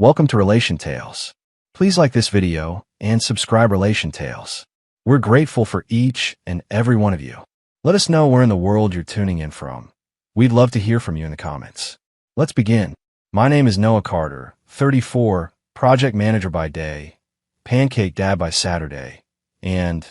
Welcome to Relation Tales. Please like this video and subscribe Relation Tales. We're grateful for each and every one of you. Let us know where in the world you're tuning in from. We'd love to hear from you in the comments. Let's begin. My name is Noah Carter, 34, project manager by day, pancake dad by Saturday, and,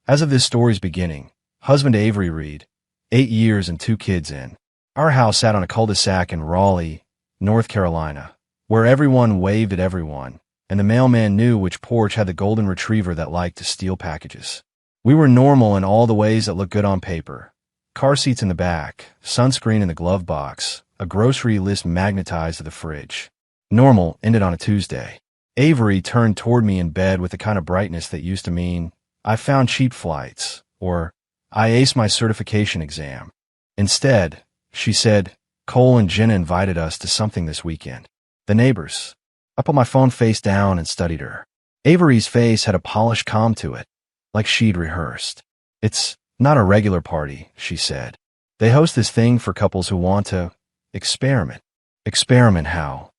as of this story's beginning, husband to Avery Reed, 8 years and 2 kids in. Our house sat on a cul-de-sac in Raleigh, North Carolina, where everyone waved at everyone, and the mailman knew which porch had the golden retriever that liked to steal packages. We were normal in all the ways that look good on paper. Car seats in the back, sunscreen in the glove box, a grocery list magnetized to the fridge. Normal ended on a Tuesday. Avery turned toward me in bed with the kind of brightness that used to mean, I found cheap flights, or I aced my certification exam. Instead, she said, Cole and Jenna invited us to something this weekend. The neighbors. I put my phone face down and studied her. Avery's face had a polished calm to it, like she'd rehearsed. It's not a regular party, she said. They host this thing for couples who want to experiment. Experiment how?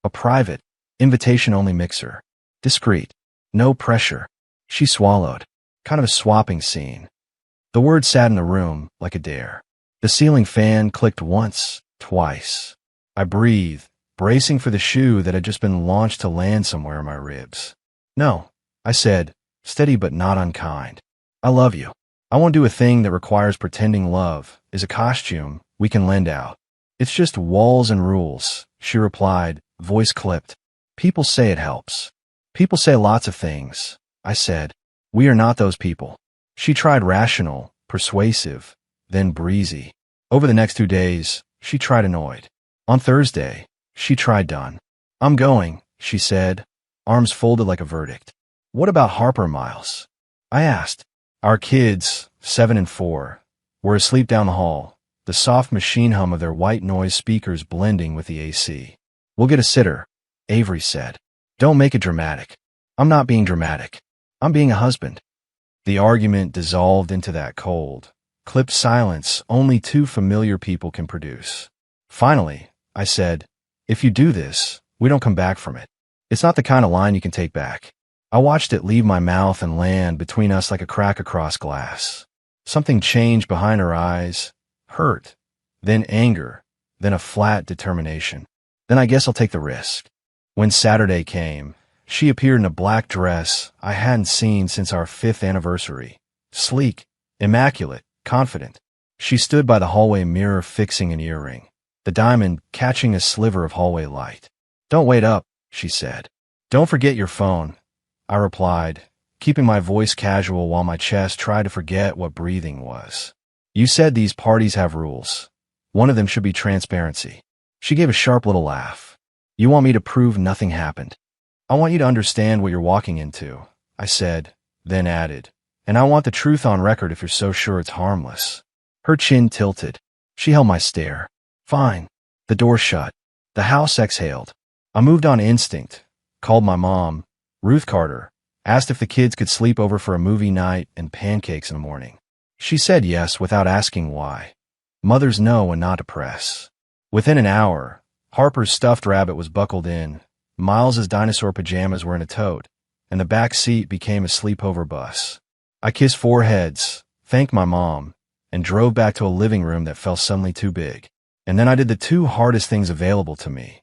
A private, invitation-only mixer. Discreet. No pressure. She swallowed. Kind of a swapping scene. The word sat in the room like a dare. The ceiling fan clicked once, twice. I breathed, bracing for the shoe that had just been launched to land somewhere in my ribs. No, I said, steady but not unkind. I love you. I won't do a thing that requires pretending love is a costume we can lend out. It's just walls and rules, she replied, voice clipped. People say it helps. People say lots of things, I said. We are not those people. She tried rational, persuasive, then breezy. Over the next 2 days, she tried annoyed. On Thursday, she tried done. I'm going, she said, arms folded like a verdict. What about Harper and Miles? I asked. Our kids, 7 and 4, were asleep down the hall, the soft machine hum of their white noise speakers blending with the AC. We'll get a sitter, Avery said. Don't make it dramatic. I'm not being dramatic. I'm being a husband. The argument dissolved into that cold, clipped silence only 2 familiar people can produce. Finally, I said, if you do this, we don't come back from it. It's not the kind of line you can take back. I watched it leave my mouth and land between us like a crack across glass. Something changed behind her eyes, hurt, then anger, then a flat determination. Then I guess I'll take the risk. When Saturday came, she appeared in a black dress I hadn't seen since our 5th anniversary. Sleek, immaculate, confident. She stood by the hallway mirror fixing an earring, the diamond catching a sliver of hallway light. Don't wait up, she said. Don't forget your phone, I replied, keeping my voice casual while my chest tried to forget what breathing was. You said these parties have rules. One of them should be transparency. She gave a sharp little laugh. You want me to prove nothing happened? I want you to understand what you're walking into, I said, then added, and I want the truth on record if you're so sure it's harmless. Her chin tilted. She held my stare. Fine. The door shut. The house exhaled. I moved on instinct, called my mom, Ruth Carter, asked if the kids could sleep over for a movie night and pancakes in the morning. She said yes without asking why. Mothers know when not to press. Within an hour, Harper's stuffed rabbit was buckled in, Miles's dinosaur pajamas were in a tote, and the back seat became a sleepover bus. I kissed foreheads, thanked my mom, and drove back to a living room that felt suddenly too big. And then I did the 2 hardest things available to me.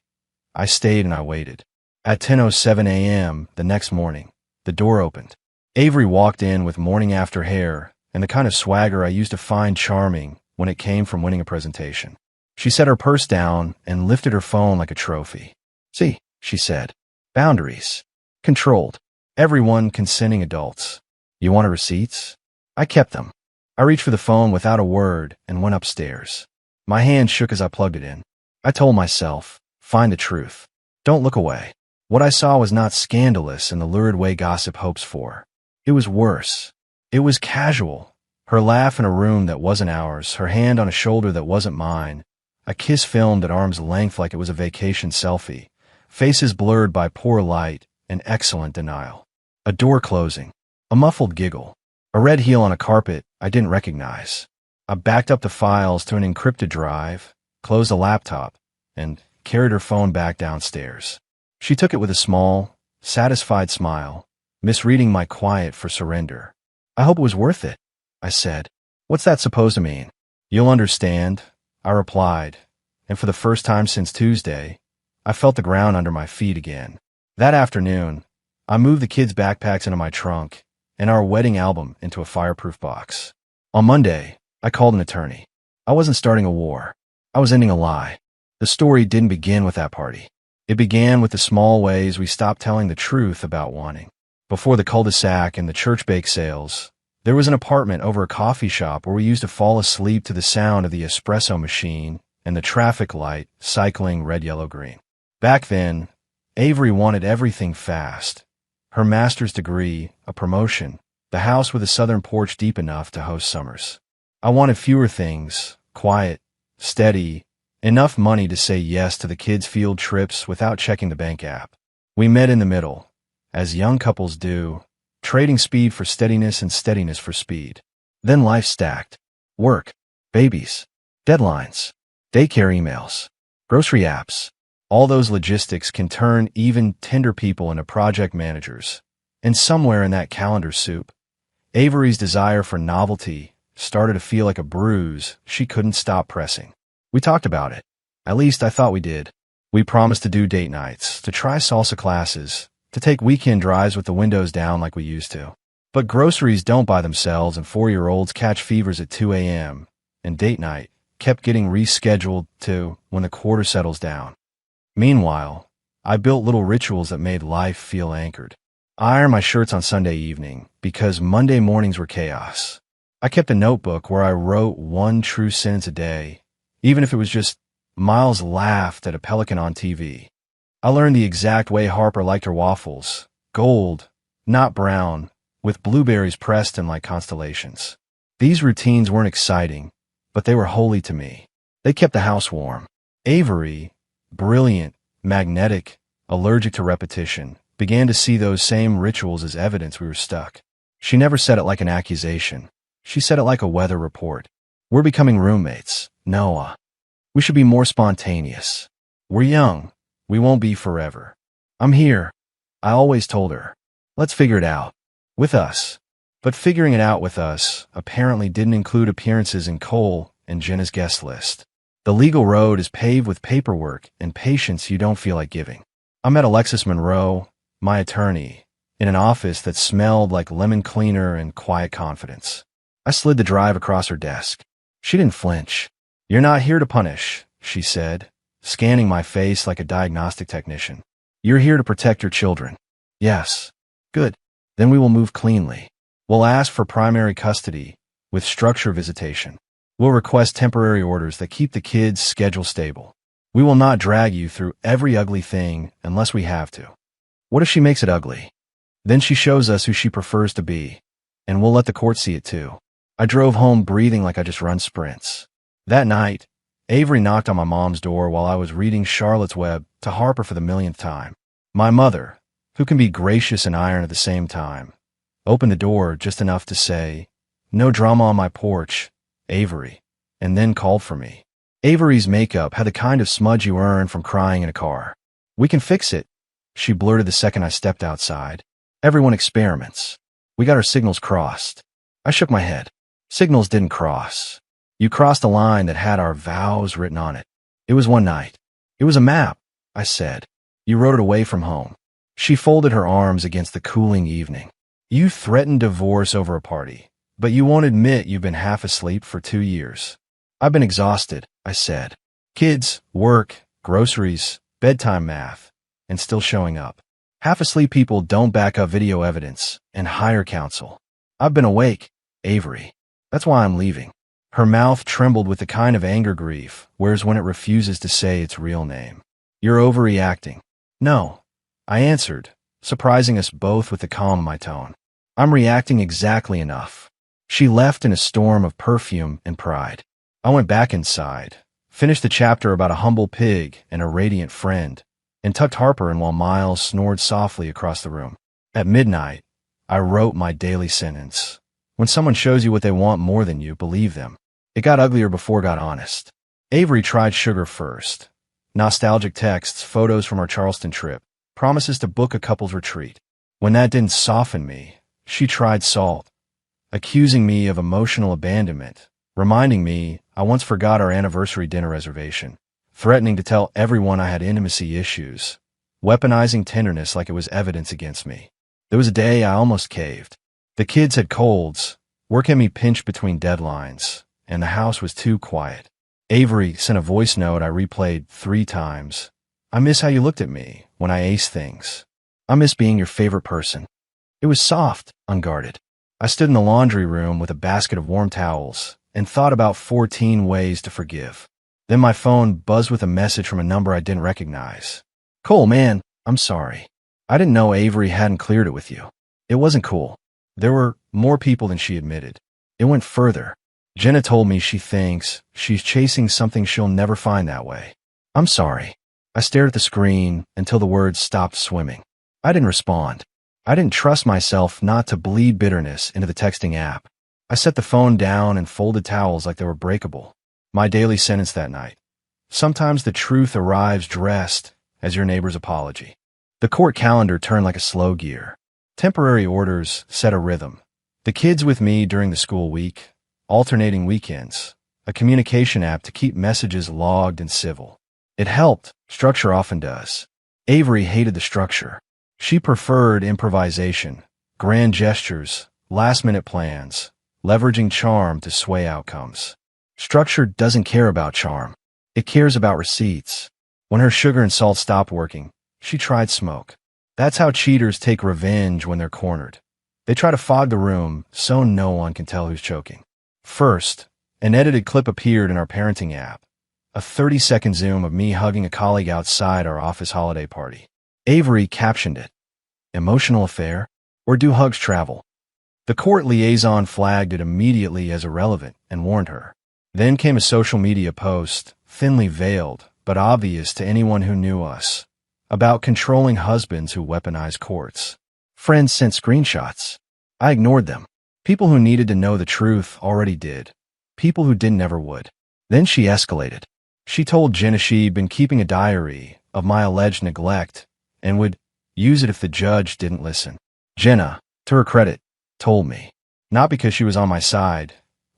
I stayed and I waited. At 10:07 a.m. the next morning, the door opened. Avery walked in with morning after hair and the kind of swagger I used to find charming when it came from winning a presentation. She set her purse down and lifted her phone like a trophy. See, she said. Boundaries. Controlled. Everyone consenting adults. You wanted receipts? I kept them. I reached for the phone without a word and went upstairs. My hand shook as I plugged it in. I told myself, find the truth. Don't look away. What I saw was not scandalous in the lurid way gossip hopes for. It was worse. It was casual. Her laugh in a room that wasn't ours, her hand on a shoulder that wasn't mine, a kiss filmed at arm's length like it was a vacation selfie, faces blurred by poor light and excellent denial. A door closing. A muffled giggle. A red heel on a carpet I didn't recognize. I backed up the files to an encrypted drive, closed the laptop, and carried her phone back downstairs. She took it with a small, satisfied smile, misreading my quiet for surrender. I hope it was worth it, I said. What's that supposed to mean? You'll understand, I replied, and for the first time since Tuesday, I felt the ground under my feet again. That afternoon, I moved the kids' backpacks into my trunk and our wedding album into a fireproof box. On Monday, I called an attorney. I wasn't starting a war. I was ending a lie. The story didn't begin with that party. It began with the small ways we stopped telling the truth about wanting. Before the cul-de-sac and the church bake sales, there was an apartment over a coffee shop where we used to fall asleep to the sound of the espresso machine and the traffic light cycling red, yellow, green. Back then, Avery wanted everything fast. Her master's degree, a promotion, the house with a southern porch deep enough to host summers. I wanted fewer things, quiet, steady, enough money to say yes to the kids' field trips without checking the bank app. We met in the middle, as young couples do, trading speed for steadiness and steadiness for speed. Then life stacked. Work, babies, deadlines, daycare emails, grocery apps. All those logistics can turn even tender people into project managers. And somewhere in that calendar soup, Avery's desire for novelty started to feel like a bruise she couldn't stop pressing. We talked about it. At least I thought we did. We promised to do date nights, to try salsa classes, to take weekend drives with the windows down like we used to. But groceries don't buy themselves and 4-year-olds catch fevers at 2 a.m., and date night kept getting rescheduled to when the quarter settles down. Meanwhile, I built little rituals that made life feel anchored. I ironed my shirts on Sunday evening because Monday mornings were chaos. I kept a notebook where I wrote one true sentence a day, even if it was just Miles laughed at a pelican on TV. I learned the exact way Harper liked her waffles, gold, not brown, with blueberries pressed in like constellations. These routines weren't exciting, but they were holy to me. They kept the house warm. Avery, brilliant, magnetic, allergic to repetition, began to see those same rituals as evidence we were stuck. She never said it like an accusation. She said it like a weather report. We're becoming roommates, Noah. We should be more spontaneous. We're young. We won't be forever. I'm here. I always told her. Let's figure it out. With us. But figuring it out with us apparently didn't include appearances in Cole and Jenna's guest list. The legal road is paved with paperwork and patience you don't feel like giving. I met Alexis Monroe, my attorney, in an office that smelled like lemon cleaner and quiet confidence. I slid the drive across her desk. She didn't flinch. You're not here to punish, she said, scanning my face like a diagnostic technician. You're here to protect your children. Yes. Good. Then we will move cleanly. We'll ask for primary custody with structure visitation. We'll request temporary orders that keep the kids' schedule stable. We will not drag you through every ugly thing unless we have to. What if she makes it ugly? Then she shows us who she prefers to be, and we'll let the court see it too. I drove home breathing like I just run sprints. That night, Avery knocked on my mom's door while I was reading Charlotte's Web to Harper for the millionth time. My mother, who can be gracious and iron at the same time, opened the door just enough to say, "No drama on my porch, Avery," and then called for me. Avery's makeup had the kind of smudge you earn from crying in a car. "We can fix it," she blurted the second I stepped outside. "Everyone experiments. We got our signals crossed." I shook my head. Signals didn't cross. You crossed a line that had our vows written on it. It was one night. It was a map, I said. You wrote it away from home. She folded her arms against the cooling evening. You threatened divorce over a party, but you won't admit you've been half asleep for 2 years. I've been exhausted, I said. Kids, work, groceries, bedtime math, and still showing up. Half asleep people don't back up video evidence and hire counsel. I've been awake, Avery. That's why I'm leaving. Her mouth trembled with the kind of anger grief wears when it refuses to say its real name. You're overreacting. No, I answered, surprising us both with the calm in my tone. I'm reacting exactly enough. She left in a storm of perfume and pride. I went back inside, finished the chapter about a humble pig and a radiant friend, and tucked Harper in while Miles snored softly across the room. At midnight, I wrote my daily sentence. When someone shows you what they want more than you, believe them. It got uglier before it got honest. Avery tried sugar first. Nostalgic texts, photos from our Charleston trip. promises to book a couple's retreat. When that didn't soften me, she tried salt, accusing me of emotional abandonment, reminding me I once forgot our anniversary dinner reservation, threatening to tell everyone I had intimacy issues, weaponizing tenderness like it was evidence against me. There was a day I almost caved. The kids had colds, work had me pinched between deadlines, and the house was too quiet. Avery sent a voice note I replayed 3 times. I miss how you looked at me when I aced things. I miss being your favorite person. It was soft, unguarded. I stood in the laundry room with a basket of warm towels and thought about 14 ways to forgive. Then my phone buzzed with a message from a number I didn't recognize. Cole, man, I'm sorry. I didn't know Avery hadn't cleared it with you. It wasn't cool. There were more people than she admitted. It went further. Jenna told me she thinks she's chasing something she'll never find that way. I'm sorry. I stared at the screen until the words stopped swimming. I didn't respond. I didn't trust myself not to bleed bitterness into the texting app. I set the phone down and folded towels like they were breakable. My daily sentence that night. Sometimes the truth arrives dressed as your neighbor's apology. The court calendar turned like a slow gear. Temporary orders set a rhythm. The kids with me during the school week, alternating weekends, a communication app to keep messages logged and civil. It helped. Structure often does. Avery hated the structure. She preferred improvisation, grand gestures, last-minute plans, leveraging charm to sway outcomes. Structure doesn't care about charm. It cares about receipts. When her sugar and salt stopped working, she tried smoke. That's how cheaters take revenge when they're cornered. They try to fog the room so no one can tell who's choking. First, an edited clip appeared in our parenting app, a 30-second zoom of me hugging a colleague outside our office holiday party. Avery captioned it, "Emotional affair, or do hugs travel?" The court liaison flagged it immediately as irrelevant and warned her. Then came a social media post, thinly veiled but obvious to anyone who knew us, about controlling husbands who weaponize courts. Friends sent screenshots. I ignored them. People who needed to know the truth already did. People who didn't never would. Then she escalated. She told Jenna she'd been keeping a diary of my alleged neglect and would use it if the judge didn't listen. Jenna, to her credit, told me. Not because she was on my side,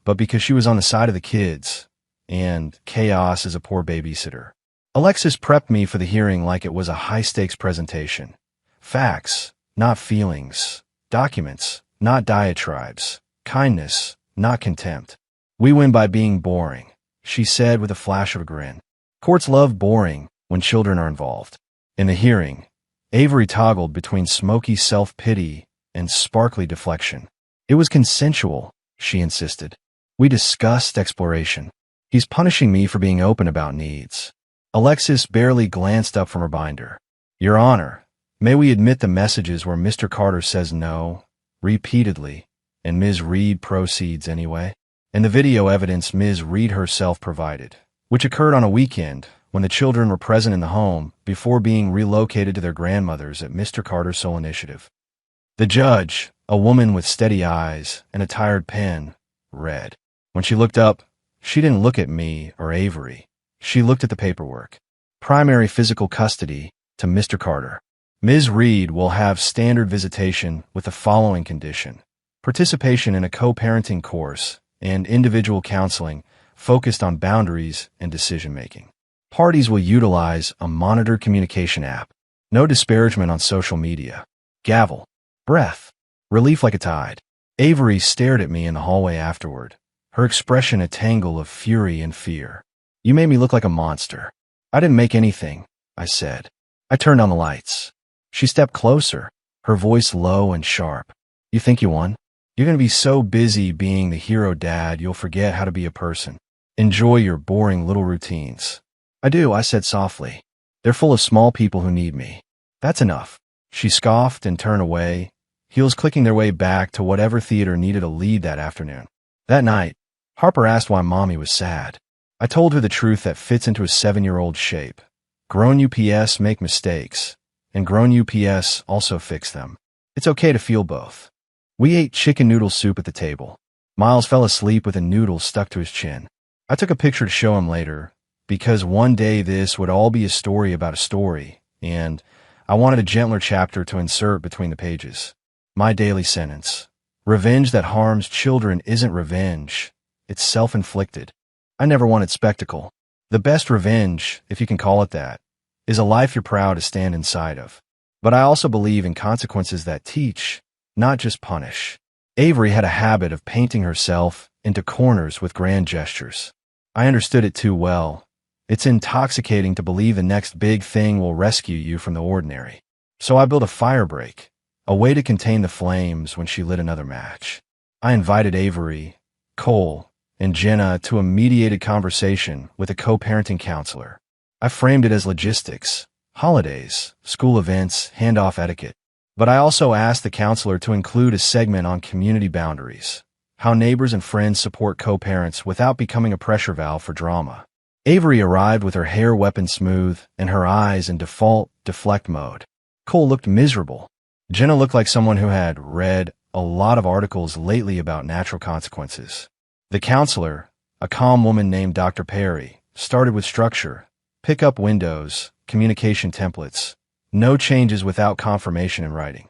but because she was on the side of the kids, and chaos is a poor babysitter. Alexis prepped me for the hearing like it was a high-stakes presentation. Facts, not feelings. Documents, not diatribes. Kindness, not contempt. We win by being boring, she said with a flash of a grin. Courts love boring when children are involved. In the hearing, Avery toggled between smoky self-pity and sparkly deflection. It was consensual, she insisted. We discussed exploration. He's punishing me for being open about needs. Alexis barely glanced up from her binder. Your Honor, may we admit the messages where Mr. Carter says no, repeatedly, and Ms. Reed proceeds anyway? And the video evidence Ms. Reed herself provided, which occurred on a weekend when the children were present in the home before being relocated to their grandmothers at Mr. Carter's sole initiative. The judge, a woman with steady eyes and a tired pen, read. When she looked up, she didn't look at me or Avery. She looked at the paperwork. Primary physical custody to Mr. Carter. Ms. Reed will have standard visitation with the following condition: participation in a co-parenting course and individual counseling focused on boundaries and decision-making. Parties will utilize a monitored communication app. No disparagement on social media. Gavel. Breath. Relief like a tide. Avery stared at me in the hallway afterward, her expression a tangle of fury and fear. You made me look like a monster. I didn't make anything, I said. I turned on the lights. She stepped closer, her voice low and sharp. You think you won? You're going to be so busy being the hero dad you'll forget how to be a person. Enjoy your boring little routines. I do, I said softly. They're full of small people who need me. That's enough. She scoffed and turned away, heels clicking their way back to whatever theater needed a lead that afternoon. That night, Harper asked why Mommy was sad. I told her the truth that fits into a 7-year-old shape. Grown UPS make mistakes, and grown UPS also fix them. It's okay to feel both. We ate chicken noodle soup at the table. Miles fell asleep with a noodle stuck to his chin. I took a picture to show him later, because one day this would all be a story about a story, and I wanted a gentler chapter to insert between the pages. My daily sentence. Revenge that harms children isn't revenge. It's self-inflicted. I never wanted spectacle. The best revenge, if you can call it that, is a life you're proud to stand inside of. But I also believe in consequences that teach, not just punish. Avery had a habit of painting herself into corners with grand gestures. I understood it too well. It's intoxicating to believe the next big thing will rescue you from the ordinary. So I built a firebreak, a way to contain the flames when she lit another match. I invited Avery, Cole, and Jenna to a mediated conversation with a co-parenting counselor. I framed it as logistics, holidays, school events, handoff etiquette. But I also asked the counselor to include a segment on community boundaries, how neighbors and friends support co-parents without becoming a pressure valve for drama. Avery arrived with her hair weapon smooth and her eyes in default deflect mode. Cole looked miserable. Jenna looked like someone who had read a lot of articles lately about natural consequences. The counselor, a calm woman named Dr. Perry, started with structure, pick up windows, communication templates, no changes without confirmation in writing.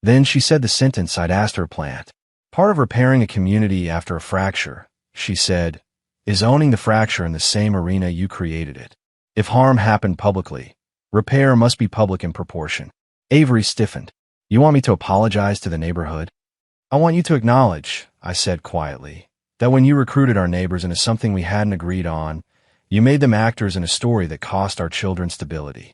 Then she said the sentence I'd asked her to plant. Part of repairing a community after a fracture, she said, is owning the fracture in the same arena you created it. If harm happened publicly, repair must be public in proportion. Avery stiffened. You want me to apologize to the neighborhood? I want you to acknowledge, I said quietly, that when you recruited our neighbors into something we hadn't agreed on, you made them actors in a story that cost our children stability.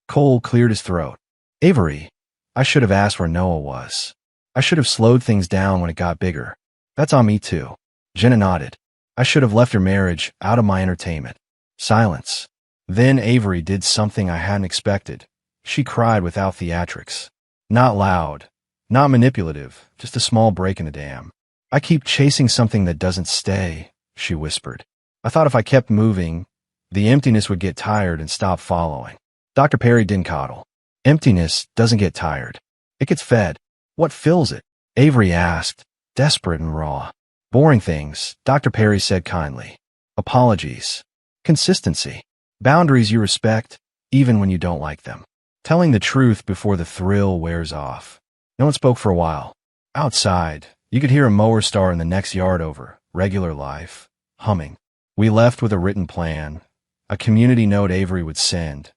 Cole cleared his throat. Avery, I should have asked where Noah was. I should have slowed things down when it got bigger. That's on me too. Jenna nodded. I should have left your marriage out of my entertainment. Silence. Then Avery did something I hadn't expected. She cried without theatrics. Not loud, not manipulative, just a small break in the dam. I keep chasing something that doesn't stay, she whispered. I thought if I kept moving, the emptiness would get tired and stop following. Dr. Perry didn't coddle. Emptiness doesn't get tired. It gets fed. What fills it? Avery asked, desperate and raw. Boring things, Dr. Perry said kindly. Apologies. Consistency. Boundaries you respect, even when you don't like them. Telling the truth before the thrill wears off. No one spoke for a while. Outside, you could hear a mower star in the next yard over, regular life, humming. We left with a written plan, a community note Avery would send.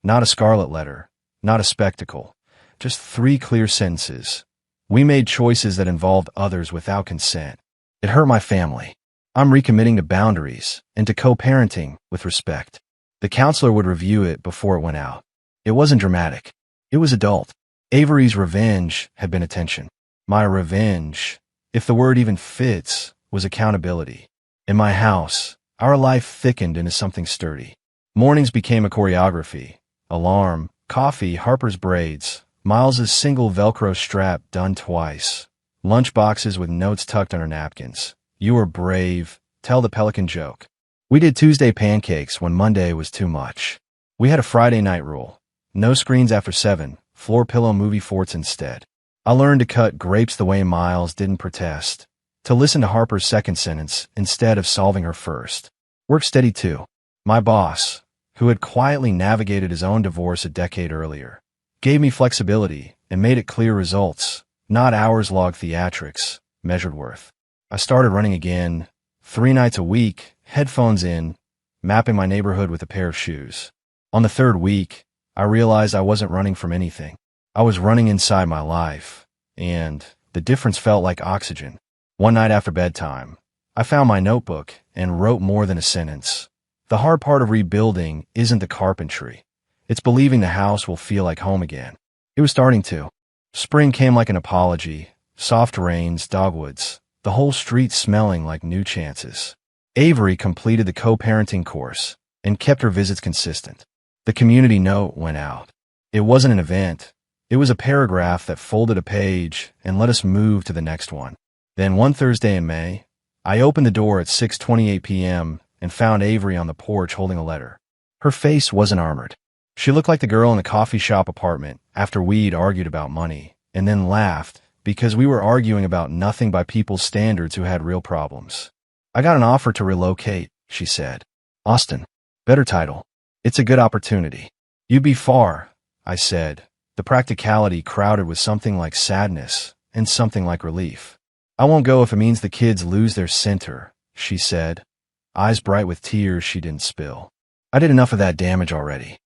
Not a scarlet letter, not a spectacle, just 3 clear sentences. We made choices that involved others without consent. It hurt my family. I'm recommitting to boundaries and to co-parenting with respect. The counselor would review it before it went out. It wasn't dramatic. It was adult. Avery's revenge had been attention. My revenge, if the word even fits, was accountability. In my house, our life thickened into something sturdy. Mornings became a choreography. Alarm, coffee, Harper's braids, Miles's single Velcro strap done twice, lunch boxes with notes tucked under napkins. You were brave, tell the pelican joke. We did Tuesday pancakes when Monday was too much. We had a Friday night rule. No screens after 7, floor pillow movie forts instead. I learned to cut grapes the way Miles didn't protest, to listen to Harper's second sentence instead of solving her first. Work steady too. My boss, who had quietly navigated his own divorce a decade earlier, gave me flexibility and made it clear results, not hours-long theatrics, measured worth. I started running again, 3 nights a week, headphones in, mapping my neighborhood with a pair of shoes. On the 3rd week, I realized I wasn't running from anything. I was running inside my life, and the difference felt like oxygen. One night after bedtime, I found my notebook and wrote more than a sentence. The hard part of rebuilding isn't the carpentry. It's believing the house will feel like home again. It was starting to. Spring came like an apology, soft rains, dogwoods, the whole street smelling like new chances. Avery completed the co-parenting course and kept her visits consistent. The community note went out. It wasn't an event. It was a paragraph that folded a page and let us move to the next one. Then one Thursday in May, I opened the door at 6:28 p.m. and found Avery on the porch holding a letter. Her face wasn't armored. She looked like the girl in the coffee shop apartment after we'd argued about money, and then laughed because we were arguing about nothing by people's standards who had real problems. I got an offer to relocate, she said. Austin. Better title. It's a good opportunity. You'd be far, I said, the practicality crowded with something like sadness and something like relief. "I won't go if it means the kids lose their center," she said, eyes bright with tears she didn't spill. I did enough of that damage already.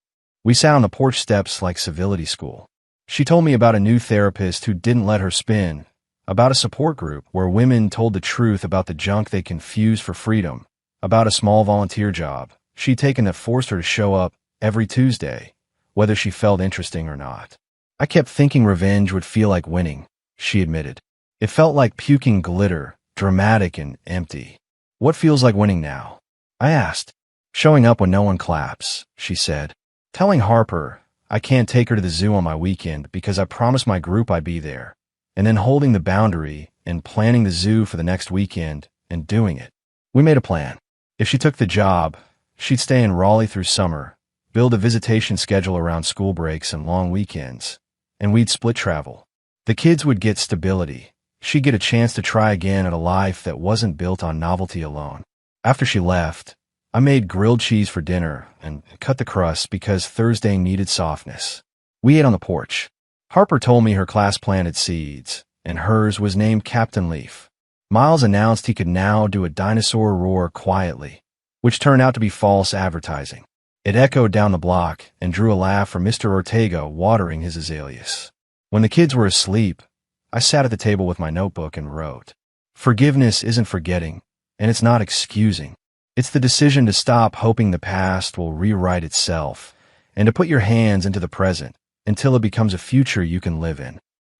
We sat on the porch steps like civility school. She told me about a new therapist who didn't let her spin, about a support group where women told the truth about the junk they confused for freedom, about a small volunteer job she'd taken that forced her to show up every Tuesday, whether she felt interesting or not. I kept thinking revenge would feel like winning, she admitted. It felt like puking glitter, dramatic and empty. "What feels like winning now?" I asked. "Showing up when no one claps," she said. "Telling Harper I can't take her to the zoo on my weekend because I promised my group I'd be there, and then holding the boundary and planning the zoo for the next weekend and doing it." We made a plan. If she took the job, she'd stay in Raleigh through summer, build a visitation schedule around school breaks and long weekends, and we'd split travel. The kids would get stability. She'd get a chance to try again at a life that wasn't built on novelty alone. After she left, I made grilled cheese for dinner and cut the crust because Thursday needed softness. We ate on the porch. Harper told me her class planted seeds, and hers was named Captain Leaf. Miles announced he could now do a dinosaur roar quietly, which turned out to be false advertising. It echoed down the block and drew a laugh from Mr. Ortega watering his azaleas. When the kids were asleep, I sat at the table with my notebook and wrote. Forgiveness isn't forgetting, and it's not excusing. It's the decision to stop hoping the past will rewrite itself and to put your hands into the present until it becomes a future you can live in.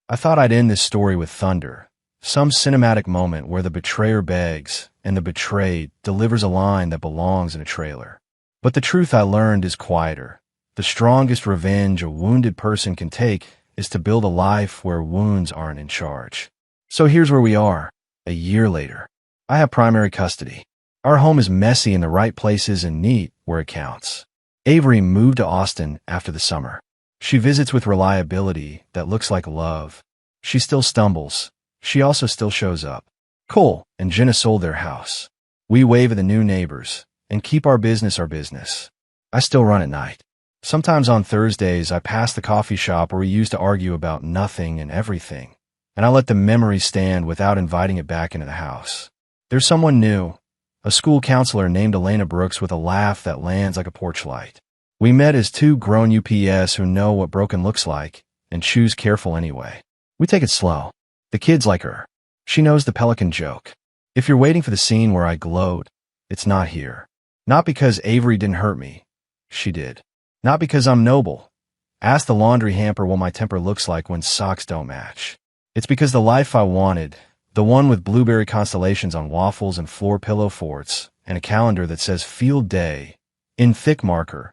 I thought I'd end this story with thunder, some cinematic moment where the betrayer begs and the betrayed delivers a line that belongs in a trailer. But the truth I learned is quieter. The strongest revenge a wounded person can take is to build a life where wounds aren't in charge. So here's where we are, a year later. I have primary custody. Our home is messy in the right places and neat where it counts. Avery moved to Austin after the summer. She visits with reliability that looks like love. She still stumbles. She also still shows up. Cole and Jenna sold their house. We wave at the new neighbors and keep our business our business. I still run at night. Sometimes on Thursdays, I pass the coffee shop where we used to argue about nothing and everything, and I let the memory stand without inviting it back into the house. There's someone new, a school counselor named Elena Brooks with a laugh that lands like a porch light. We met as two grown UPS who know what broken looks like and choose careful anyway. We take it slow. The kids like her. She knows the pelican joke. If you're waiting for the scene where I gloat, it's not here. Not because Avery didn't hurt me. She did. Not because I'm noble. Ask the laundry hamper what my temper looks like when socks don't match. It's because the life I wanted, the one with blueberry constellations on waffles and floor pillow forts, and a calendar that says field day, in thick marker,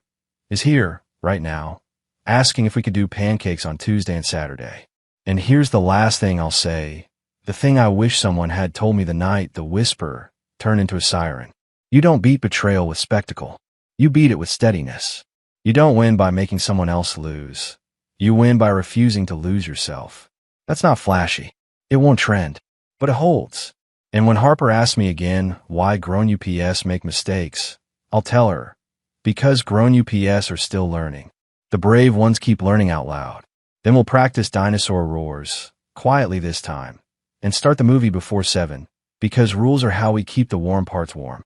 is here, right now, asking if we could do pancakes on Tuesday and Saturday. And here's the last thing I'll say, the thing I wish someone had told me the night the whisper turned into a siren. You don't beat betrayal with spectacle. You beat it with steadiness. You don't win by making someone else lose. You win by refusing to lose yourself. That's not flashy. It won't trend, but it holds. And when Harper asks me again why grown UPS make mistakes, I'll tell her, because grown UPS are still learning. The brave ones keep learning out loud. Then we'll practice dinosaur roars, quietly this time, and start the movie before 7, because rules are how we keep the warm parts warm.